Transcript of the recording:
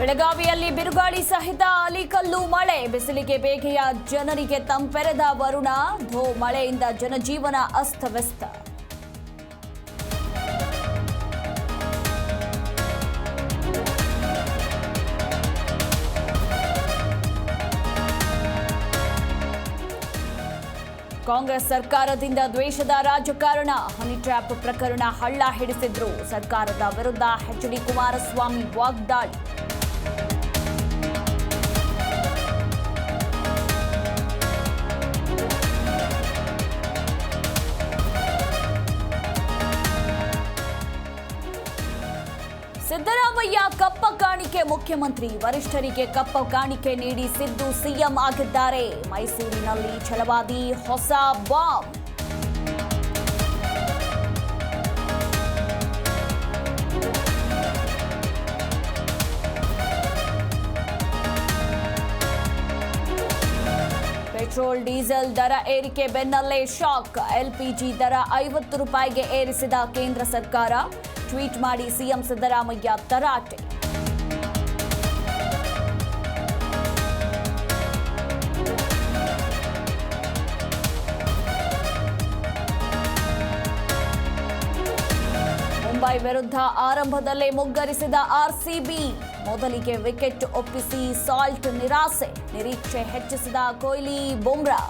ಬೆಳಗಾವಿಯಲ್ಲಿ ಬಿರುಗಾಳಿ ಸಹಿತ ಆಲಿಕಲ್ಲು ಮಳೆ, ಬಿಸಿಲಿಗೆ ಬೇಗೆಯ ಜನರಿಗೆ ತಂಪೆರೆದ ವರುಣ. ಮಳೆಯಿಂದ ಜನಜೀವನ ಅಸ್ತವ್ಯಸ್ತ. ಕಾಂಗ್ರೆಸ್ ಸರ್ಕಾರದಿಂದ ದ್ವೇಷದ ರಾಜಕಾರಣ, ಹನಿ ಟ್ರ್ಯಾಪ್ ಪ್ರಕರಣ ಹಳ್ಳ ಹಿಡಿಸಿದ್ರು. ಸರ್ಕಾರದ ವಿರುದ್ಧ ಎಚ್.ಡಿ. ಕುಮಾರಸ್ವಾಮಿ ವಾಗ್ದಾಳಿ. ಸಿದ್ದರಾಮಯ್ಯ ಕಪ್ಪ ಕಾಣಿಕೆ, ಮುಖ್ಯಮಂತ್ರಿ ವರಿಷ್ಠರಿಗೆ ಕಪ್ಪ ಕಾಣಿಕೆ ನೀಡಿ ಸಿದ್ದು ಸಿಎಂ ಆಗಿದ್ದಾರೆ. ಮೈಸೂರಿನಲ್ಲಿ ಛಲವಾದಿ ಹೊಸ ಬಾಂಬ್. ಪೆಟ್ರೋಲ್ ಡೀಸೆಲ್ ದರ ಏರಿಕೆ ಬೆನ್ನಲ್ಲೇ ಶಾಕ್. ಎಲ್ಪಿಜಿ ದರ 50 ರೂಪಾಯಿಗೆ ಏರಿಸಿದ ಕೇಂದ್ರ ಸರ್ಕಾರ. ಟ್ವೀಟ್ ಮಾಡಿ ಸಿಎಂ ಸಿದ್ದರಾಮಯ್ಯ ತರಾಟೆ. ಮುಂಬೈ ವಿರುದ್ಧ ಆರಂಭದಲ್ಲೇ ಮುಗ್ಗರಿಸಿದ ಆರ್ಸಿಬಿ. ಮೊದಲಿಗೆ ವಿಕೆಟ್ ಒಪ್ಪಿಸಿ ಸಾಲ್ಟ್ ನಿರಾಸೆ. ನಿರೀಕ್ಷೆ ಹೆಚ್ಚಿಸಿದ ಕೊಹ್ಲಿ, ಬುಮ್ರಾ.